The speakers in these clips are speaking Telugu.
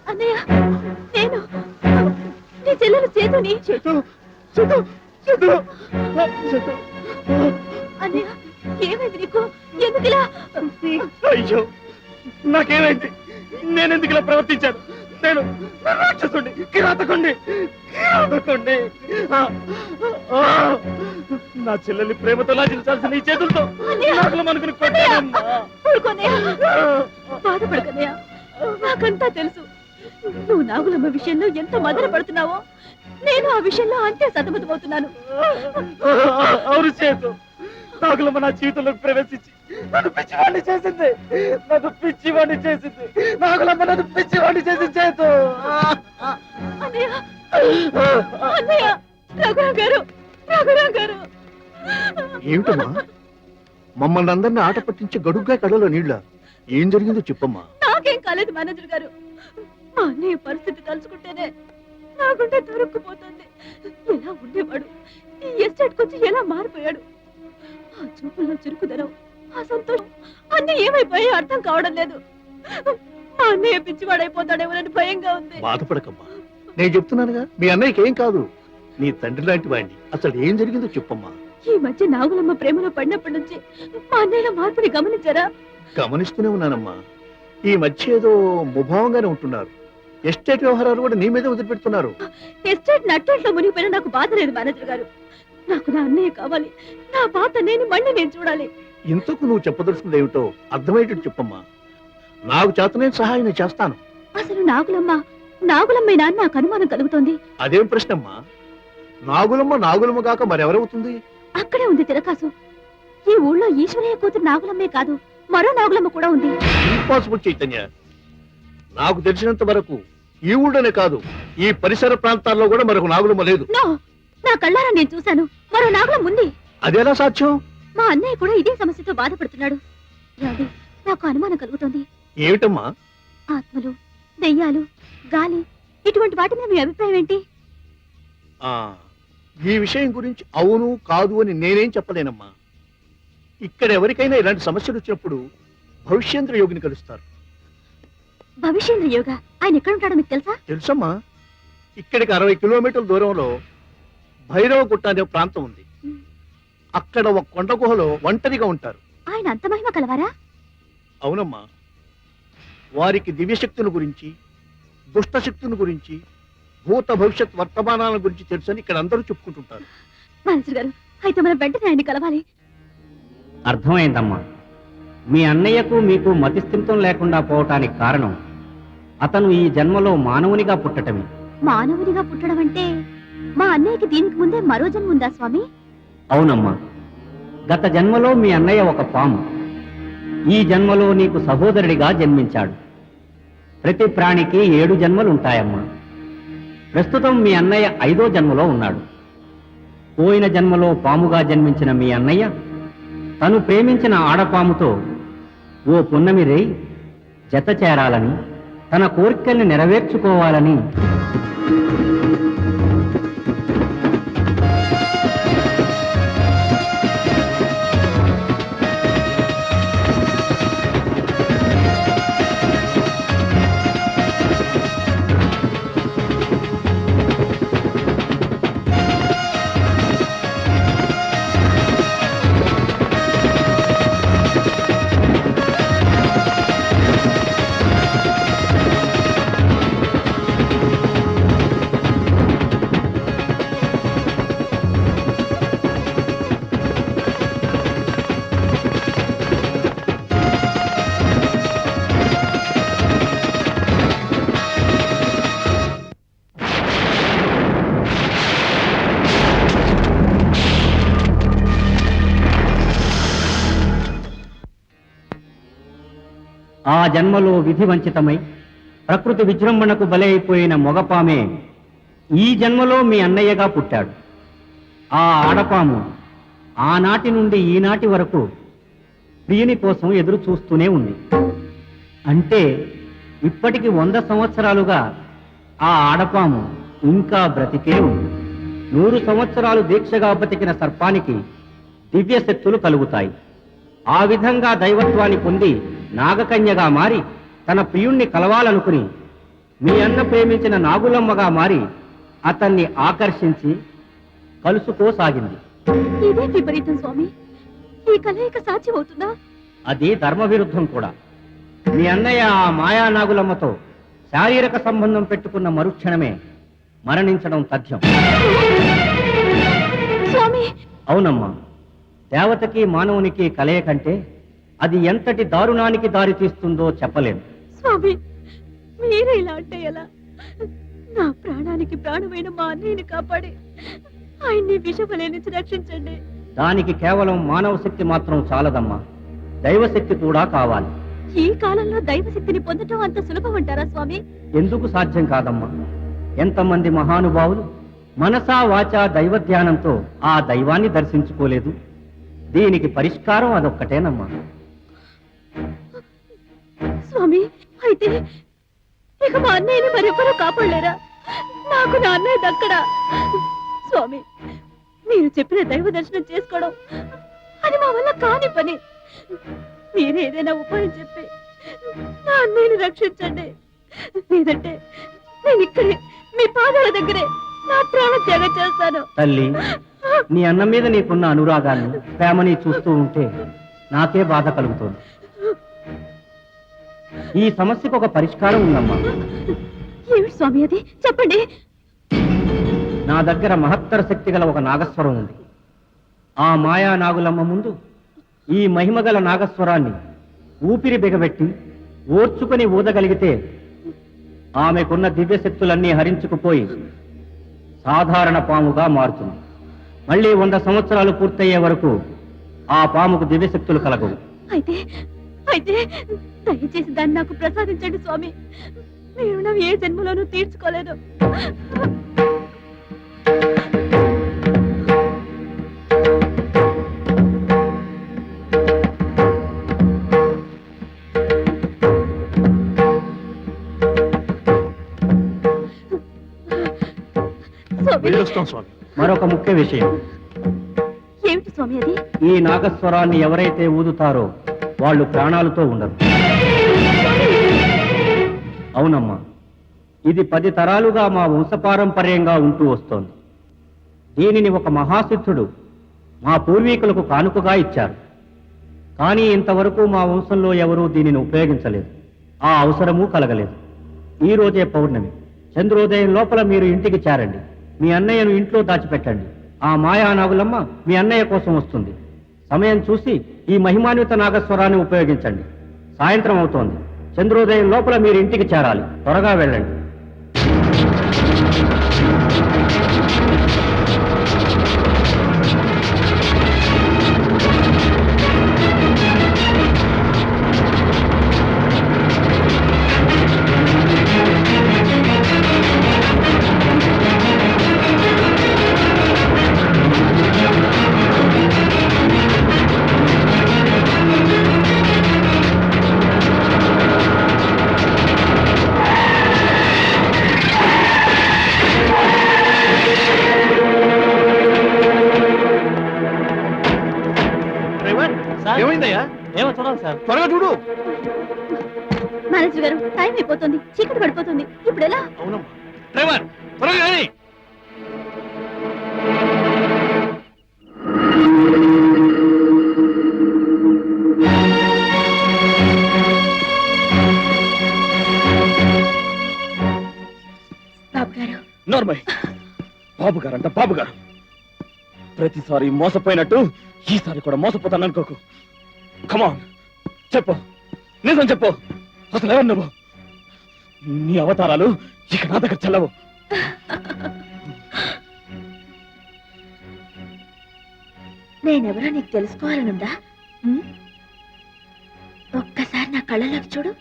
అన్నయ్య, నేను నీ చెల్లెలు చేతుని అన్నయ్య, ఏమైంది నీకు? ఎందుకులా? అయ్యో, నాకేమైంది? నేనెందుకు ఇలా ప్రవర్తించాను? నేను రాక్షసుండి, కిరాతకుండి. నా చెల్లెల్ని ప్రేమతో లాజించాల్సిన నీ చేతులతో నాకులం అనుకుని బాధపడకన్నయ్య, నాకంతా తెలుసు. నువ్వు నాగులమ్మ విషయంలో ఎంత మదన పడుతున్నావో నేను ఆ విషయంలో అంతే సతమతమవుతున్నాను. అవును చేతు, నాగులమ్మ నా జీవితంలోకి ప్రవేశించి నన్ను పిచ్చివాడిని చేసింది. నాగులమ్మ నన్ను పిచ్చివాడిని చేసి చేతు. రఘురాం గారు, ఏమిటమ్మా మమ్మల్ని అందరినీ ఆట పట్టించి గడుగ్గా కళ్ళలో నీళ్ళ? ఏం జరిగిందో చెప్పమ్మా. నాకేం కాలేదు మేనేజర్ గారు. మా అన్నయ్య పరిస్థితి తలుచుకుంటేనే నాకుంటే దొరుక్కుపోతుంది. ఎలా ఉండేవాడు, ఈ ఎస్టేట్ కొచ్చి ఎలా మారిపోయాడు. ఆ చూపుల్లో చురుకుదనం, ఆ సంతోషం అన్నీ ఏమైపోయాయో అర్థం కావడం లేదు. మా అన్నయ్య పిచ్చివాడైపోతాడేమోనని భయంగా ఉంది. బాధపడకమ్మా, నేను చెప్తున్నానుగా మీ అన్నయ్యకి ఏం కాదు. నీ తండ్రి లాంటి వాడిని. అసలు ఏం జరిగిందో చెప్పమ్మా. ఈ మధ్య నాగులమ్మ ప్రేమలో పడినప్పటి నుంచి మా అన్నయ్యల మార్పుని గమనించారా? గమనిస్తూనే ఉన్నానమ్మా. ఈ మధ్య ఏదో ముభావంగానే ఉంటున్నారు. ఎస్టేట్ వ్యవహారాలు కూడా నీ మీద వదిలిపెడుతున్నారు. ఎస్టేట్ నట్టేట్లో మునిగిపోయినా నాకు బాధ లేదు మేనేజర్ గారు. నాకు నా అన్నయ్య కావాలి. నా పాత నేను మళ్ళీ నేను చూడాలి. ఇంతకు నువ్వు చెప్పదలుచుకుంది ఏమిటో అర్థమయ్యేటట్టు చెప్పమ్మా. నాకు చేతనే సహాయం నేను చేస్తాను. అసలు నాగులమ్మైనా నాకు అనుమానం కలుగుతోంది. అదేం ప్రశ్నమ్మా? నాగులమ్మ కాక మరెవరవుతుంది? అక్కడే ఉంది తిరకాసు. ఈ ఊళ్ళో ఈశ్వరయ్య కూతురు నాగులమ్మే కాదు, మరో నాగులమ్మ కూడా ఉంది. ఇంపాసిబుల్ చైతన్య. నాకు తెలిసినంత వరకు ఈ ఊళ్ళోనే కాదు, ఈ పరిసర ప్రాంతాల్లో కూడా మరొక నాగులమ్మ లేదు. నా కళ్ళారా నేను చూశాను, మరో నాగులమ్మ ఉంది. అదేలా సాధ్యం? మా అన్నయ్య కూడా ఇదే సమస్యతో బాధపడుతున్నాడు. నాకు అనుమానం కలుగుతోంది. ఏమిటమ్మా? ఆత్మలు, దెయ్యాలు, గాలి, ఇటువంటి వాటి మీద మీ అభిప్రాయం ఏంటి? ఈ విషయం గురించి అవును కాదు అని నేనేం చెప్పలేనమ్మా. ఇక్కడ ఎవరికైనా ఇలాంటి సమస్యలు వచ్చినప్పుడు భవిష్యేంద్ర యోగిని కలుస్తారు. భవిష్యేంద్ర యోగ ఆయన ఎక్కడ ఉంటాడో మీకు తెలుసా? తెలుసమ్మా. ఇక్కడికి 60 కిలోమీటర్ల దూరంలో భైరవ గుట్ట అనే ప్రాంతం ఉంది. అక్కడ ఒక కొండ గుహలో ఒంటరిగా ఉంటారు. ఆయన అంత మహిమ కలవారా? అవునమ్మా. వారికి దివ్యశక్తుల గురించి, దుష్టశక్తుల గురించి, భూత భవిష్యత్ వర్తమానాల గురించి తెలుసని ఇక్కడ అందరూ చెప్పుకుంటుంటారు. మేనేజర్ గారు, అయితే మనం వెంటనే ఆయన్ని కలవాలి. అర్థమైందమ్మా. మీ అన్నయ్యకు మీకు మతిస్థిమితం లేకుండా పోవటానికి కారణం అతను ఈ జన్మలో మానవునిగా పుట్టటమే. మానవునిగా పుట్టడం అంటే మా అన్నయ్యకి దీనికి ముందే మరో జన్మ ఉందా స్వామి? అవునమ్మా. గత జన్మలో మీ అన్నయ్య ఒక పాము, ఈ జన్మలో నీకు సహోదరుడిగా జన్మించాడు. ప్రతి ప్రాణికి 7 జన్మలుంటాయమ్మా. ప్రస్తుతం మీ అన్నయ్య 5వ జన్మలో ఉన్నాడు. పోయిన జన్మలో పాముగా జన్మించిన మీ అన్నయ్య తను ప్రేమించిన ఆడపాముతో ఓ పున్నమి రేయి జత చేరాలని, తన కోరికల్ని నెరవేర్చుకోవాలని ఆ జన్మలో విధి వంచితమై ప్రకృతి విజృంభణకు బలైపోయిన మొగపామే ఈ జన్మలో మీ అన్నయ్యగా పుట్టాడు. ఆ ఆడపాము ఆనాటి నుండి ఈనాటి వరకు ప్రియుని కోసం ఎదురు చూస్తూనే ఉంది. అంటే ఇప్పటికి 100 సంవత్సరాలుగా ఆ ఆడపాము ఇంకా బ్రతికే ఉంది. 100 సంవత్సరాలు దీక్షగా బతికిన సర్పానికి దివ్య శక్తులు కలుగుతాయి. ఆ విధంగా దైవత్వాన్ని పొంది నాగకన్యగా మారి తన ప్రియుణ్ణి కలవాలనుకుని మీ అన్న ప్రేమించిన నాగులమ్మగా మారి అతన్ని ఆకర్షించి కలుసుకోసాగింది. ఇదే విపరీతం స్వామి. ఈ కలయిక సాధ్యమవుతుందా? అది ధర్మ విరుద్ధం కూడా. మీ అన్నయ్య ఆ మాయా నాగులమ్మతో శారీరక సంబంధం పెట్టుకున్న మరుక్షణమే మరణించడం తథ్యం. స్వామి, అవునమ్మా, దేవతకి మానవునికి కలయికంటే అది ఎంతటి దారుణానికి దారి తీస్తుందో చెప్పలేను. స్వామి, మీరే ఇలా అంటే ఎలా? నా ప్రాణానికి ప్రాణమైన మా అన్నయ్యని కాపాడి ఆయన్ని విషఫలే నుంచి రక్షించండి. దానికి కేవలం మానవ శక్తి మాత్రం చాలదమ్మా, దైవశక్తి కూడా కావాలి. ఈ కాలంలో దైవశక్తిని పొందటం అంత సులభం అంటారా స్వామి? ఎందుకు సాధ్యం కాదమ్మా? ఎంతమంది మహానుభావులు మనసా వాచా దైవ ధ్యానంతో ఆ దైవాన్ని దర్శించుకోలేదు. దీనికి పరిష్కారం అదొక్కటేనమ్మా. స్వామి, అయితే ఇక మా అన్నయ్యని మరెవ్వరూ కాపాడలేరా? నాకు నా అన్నయ్య దక్కడా? స్వామి, మీరు చెప్పిన దైవ దర్శనం చేసుకోవడం అది మా వల్ల కాని పని. మీరు ఏదైనా ఉపాయం చెప్పి నా అన్నయ్యని రక్షించండి. లేదంటే నేను ఇక్కడే మీ పాదాల దగ్గరే నా ప్రాణ త్యాగం చేస్తాను. తల్లి, నీ అన్న మీద నీకున్న అనురాగాన్ని ప్రేమని చూస్తూ ఉంటే నాకే బాధ కలుగుతోంది. ఈ సమస్యకు ఒక పరిష్కారం ఉందమ్మా. ఏమిటి స్వామి అది? చెప్పండి. నా దగ్గర మహత్తర శక్తి గల ఒక నాగస్వరం ఉంది. ఆ మాయా నాగులమ్మ ముందు ఈ మహిమగల నాగస్వరాన్ని ఊపిరి బిగబెట్టి ఓర్చుకుని ఊదగలిగితే ఆమెకున్న దివ్యశక్తులన్నీ హరించుకుపోయి సాధారణ పాముగా మారుతుంది. మళ్ళీ 100 సంవత్సరాలు పూర్తయ్యే వరకు ఆ పాముకు దివ్యశక్తులు కలగవు. అయితే అయితే దయచేసి దాన్ని నాకు ప్రసాదించండి స్వామి. మీ రుణం ఏ జన్మలోనూ తీర్చుకోలేదు. వెళ్ళొస్తాం స్వామి. మరొక ముఖ్య విషయం, ఏమిటి స్వామి అది? ఈ నాగస్వరాన్ని ఎవరైతే ఊదుతారో వాళ్ళు ప్రాణాలతో ఉండరు. అవునమ్మా, ఇది 10 తరాలుగా మా వంశపారంపర్యంగా ఉంటూ వస్తోంది. దీనిని ఒక మహాసిద్ధుడు మా పూర్వీకులకు కానుకగా ఇచ్చారు. కానీ ఇంతవరకు మా వంశంలో ఎవరూ దీనిని ఉపయోగించలేదు. ఆ అవసరమూ కలగలేదు. ఈ రోజే పౌర్ణమి. చంద్రోదయం లోపల మీరు ఇంటికి చేరండి. మీ అన్నయ్యను ఇంట్లో దాచిపెట్టండి. ఆ మాయా నాగులమ్మ మీ అన్నయ్య కోసం వస్తుంది. సమయం చూసి ఈ మహిమాన్విత నాగస్వరాన్ని ఉపయోగించండి. సాయంత్రం అవుతోంది. చంద్రోదయం లోపల మీరు ఇంటికి చేరాలి. త్వరగా వెళ్ళండి. ఏమైందయ్యా? ఏమో చూడాలి సార్. త్వరగా చూడు. మేనేజర్ గారు, టైం అయిపోతుంది, చీకటి పడిపోతుంది. ఇప్పుడు ఎలా? అవునమ్మా. డ్రైవర్, త్వరగా రండి. బాబు గారు, నార్మల్. బాబు గారు అంట బాబు గారు. ప్రతిసారి మోసపోయినట్టు ఈసారి కూడా మోసపోతాను అనుకోకు. కమాన్, చెప్పు, నిజం చెప్పు. అసలు ఎవరు నువ్వు? నీ అవతారాలు ఇక నా దగ్గర చెల్లవు. నేనెవరో నీకు తెలుసుకోవాలనుందా? ఒక్కసారి నా కళ్ళలోకి చూడు.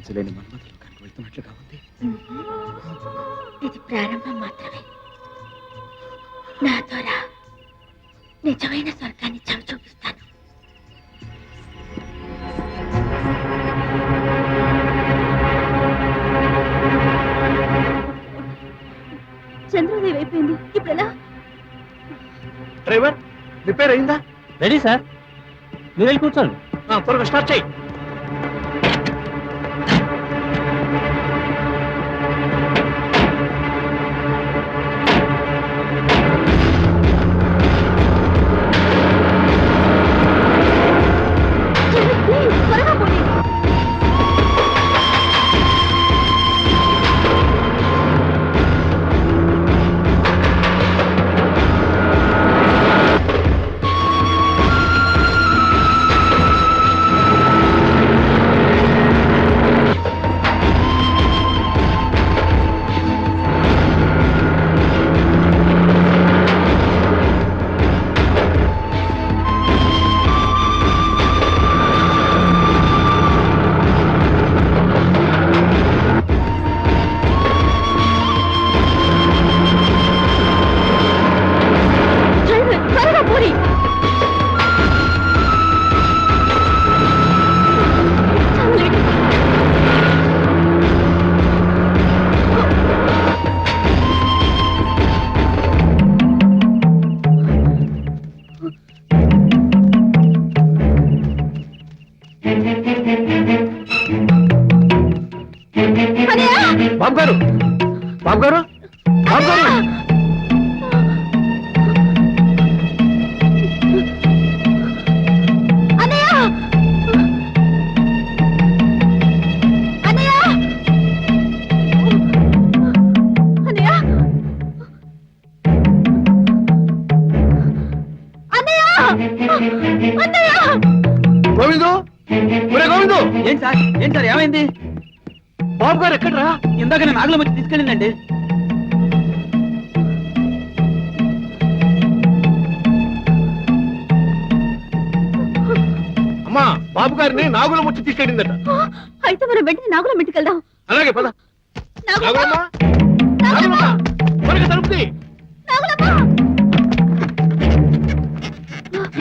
ఊహించలేని మన్మథలోకానికి వెళ్తున్నట్లుగా ఉంది. ఇది ప్రారంభం మాత్రమే. నా ద్వారా నిజమైన స్వర్గాన్ని చవి చూపిస్తాను. చంద్రోదయం అయిపోయింది. ఇప్పుడు ఎలా? డ్రైవర్, రిపేర్ అయిందా? రెడీ సార్, మీరు వెళ్ళి కూర్చోండి. త్వరగా స్టార్ట్ చేయి. త్వరగా పోనీ. బాబు గారు, బాబు గారు, బాబు గారు! గోవిందు, ఒరే గోవిందు! ఏం సార్ ఏమైంది? బాబు గారు ఎక్కడరా? ఇందాక నేను నాగులో వచ్చి తీసుకెళ్ళిందండి. అమ్మా, బాబు గారిని నాగుల ముచ్చి తీసుకెళ్ళిందట. అయితే మనం వెంటనే నాగులం ఇంటికి వెళ్దాం. అలాగే పద. నాగులమ్మ! నాగులమ్మ! నాగులమ్మ! త్వరగా తలుపుతీ.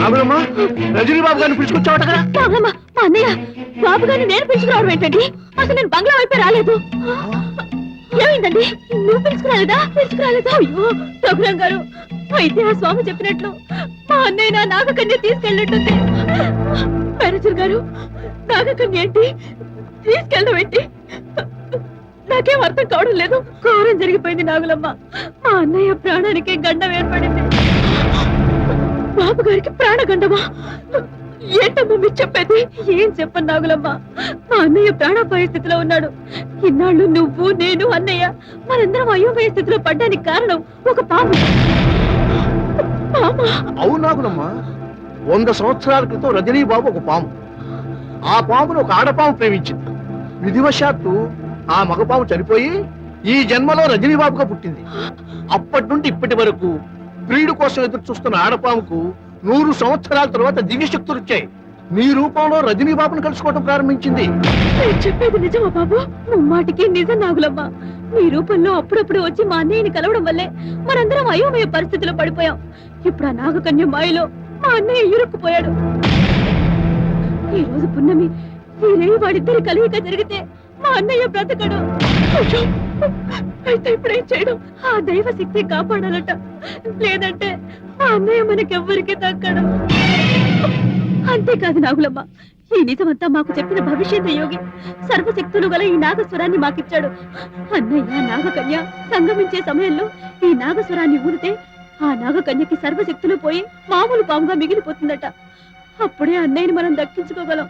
నాగులమ్మ, రజనీ బాబు గారిని పిలుచుకొచ్చావట కదా? నాగులమ్మ, మా అన్నయ్య బాబు గారిని నేను పిలుచుకురావడం ఏంటండి? అసలు నేను బంగ్లా వైపే రాలేదు. ఏమైందండి? నువ్వు పిలుచుకురాలేదా? అయ్యో రఘురాం గారు, అయితే ఆ స్వామి చెప్పినట్లు మా అన్నయ్య నా నాగకన్య తీసుకెళ్ళినట్టుంది. మేనేజర్ గారు, నాగకన్య ఏంటి? తీసుకెళ్ళడం ఏంటి? నాకేం అర్థం కావడం లేదు. ఘోరం జరిగిపోయింది నాగులమ్మ. మా అన్నయ్య ప్రాణానికి గండం ఏర్పడింది. బాబు గారికి ప్రాణగండమా? ఏంటమ్మా మీరు చెప్పేది? ఏం చెప్పను నాగులమ్మ, మా అన్నయ్య ప్రాణాపాయ స్థితిలో ఉన్నాడు. ఇన్నాళ్ళు నువ్వు, నేను, అన్నయ్య మనందరం అయోమయ స్థితిలో పడ్డానికి కారణం ఒక పాము. అవును నాగులమ్మ, 100 సంవత్సరాల క్రితం రజనీ బాబు ఒక పాము. ఆ పామును ఒక ఆడపాము ప్రేమించింది. విధివశాత్తు ఆ మగపాము చనిపోయి ఈ జన్మలో రజనీ బాబుగా పుట్టింది. అప్పటి నుండి ఇప్పటి వరకు ప్రియుడు కోసం ఎదురు చూస్తున్న ఆడపాముకు 100 సంవత్సరాల తర్వాత దివ్యశక్తులు వచ్చాయి. నీ రూపంలో రజనీ బాబును కలుసుకోవడం ప్రారంభించింది. నేను చెప్పేది నిజమా బాబు? ముమ్మాటికి నిజం నాగులమ్మ. నీ రూపంలో అప్పుడప్పుడు వచ్చి మా అన్నయ్యని కలవడం వల్లే మనందరం అయోమయ పరిస్థితిలో పడిపోయాం. ఇప్పుడు ఆ నాగకన్య మాయలో మా అన్నయ్య ఇరుక్కుపోయాడు. ఈ రోజు పున్నమి, ఈ రేయి వాడిద్దరి కలయిక జరిగితే మా అన్నయ్య బ్రతకడు. అయ్యో, అయితే ఇప్పుడేం చేయడం? ఆ దైవ శక్తి కాపాడాలట, లేదంటే మా అన్నయ్య మనకెవ్వరికి దక్కడు. అంతేకాదు నాగులమ్మ, ఈ నిజమంతా మాకు చెప్పిన భవిష్యత్ యోగి సర్వశక్తులు గల ఈ నాగస్వరాన్ని మాకిచ్చాడు. అన్నయ్య నాగకన్య సంగమించే సమయంలో ఈ నాగస్వరాన్ని ఊదితే ఆ నాగకన్యకి సర్వశక్తులు పోయి మామూలు పాముగా మిగిలిపోతుందట. అప్పుడే అన్నయ్యని మనం దక్కించుకోగలం.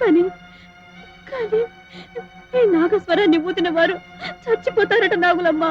కానీ కానీ ఈ నాగస్వరాన్ని ఊదిన వారు చచ్చిపోతారట నాగులమ్మ.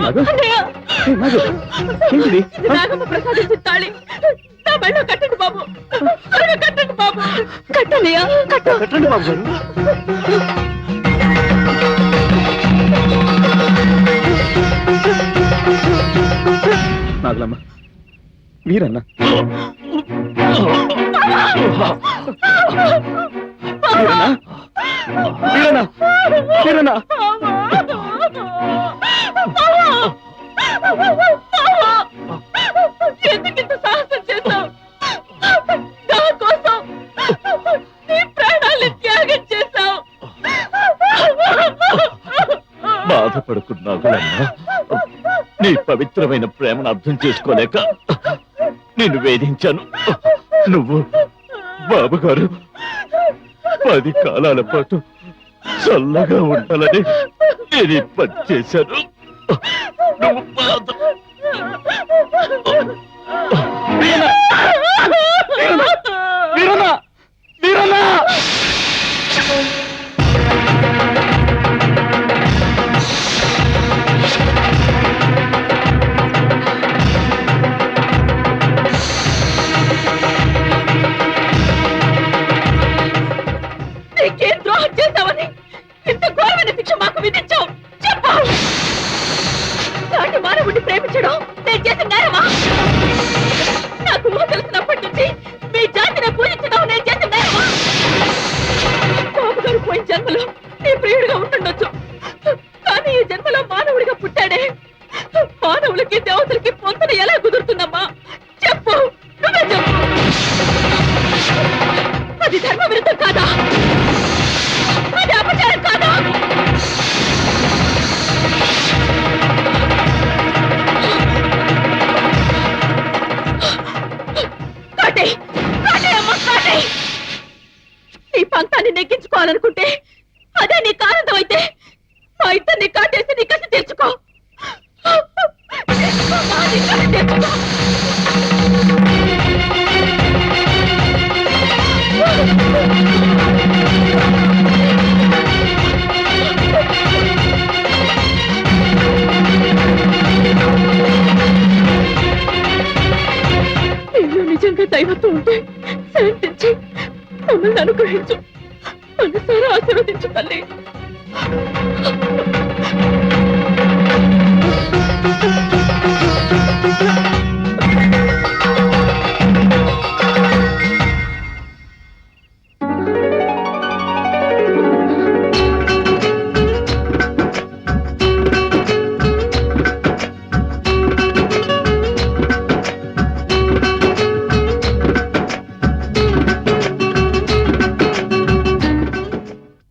నాగు, అన్నయ్య, ఏ నాగు, ఏంటిది? ఇది నాగమ్మ ప్రసాదించిన తాళి. నా మెడలో కట్టండి బాబు, త్వరగా కట్టండి బాబు. కట్టన్నయ్య, కట్టు. కట్టండి బాబు గారు. నాగులమ్మ, వీరన్న, వీరన్న, వీరన్న, వీరన్న. ఎందుకింత సాహసం చేశావు? నా కోసం నీ ప్రాణాన్ని త్యాగం చేశావు. బాధపడుకున్నాగులమ్మా, నీ పవిత్రమైన ప్రేమను అర్థం చేసుకోలేక నిన్ను వేధించాను. నువ్వు బాబుగారు 10 కాలాల పాటు చల్లగా ఉండాలని నేను ఈ పని చేశాను. నువ్వు బాధ- వీరన్న, వీరన్న. నీకేం ద్రోహం చేశావని ఇంత ఘోరమైన శిక్ష మాకు విధించావు? చెప్పు. నాటి మానవుడిని ప్రేమించడం నేను చేసిన న్యాయమా? నాకు ఊహ తెలిసినప్పటి నుంచి మీ జాతిని పూజించడం నేను చేసిన న్యాయమా? బాబు గారు పోయిన జన్మలో నీ ప్రియుడిగా ఉంటుండొచ్చు, కానీ ఈ జన్మలో మానవుడిగా పుట్టాడే. మానవులకి దేవతలకి పొంతన ఎలా కుదురుతుందమ్మా? చెప్పు, నువ్వే చెప్పు. అది ధర్మ విరుద్ధం కాదా? అది అపచారం కాదా? కాటేయ్, కాటేయ్ అమ్మా, కాటేయ్. నీ పంతాన్ని నెగ్గించుకోవాలనుకుంటే అదే నీకు ఆనందం అయితే మా ఇద్దరిని కాటేసి నీ కసి తెచ్చుకో. తెచ్చుకోమ్మా, నీ కసి తెచ్చుకో. నీలో నిజంగా దైవత్వం ఉంటే శాంతించి మమ్మల్ని అనుగ్రహించు. మనసారా ఆశీర్వదించు తల్లి.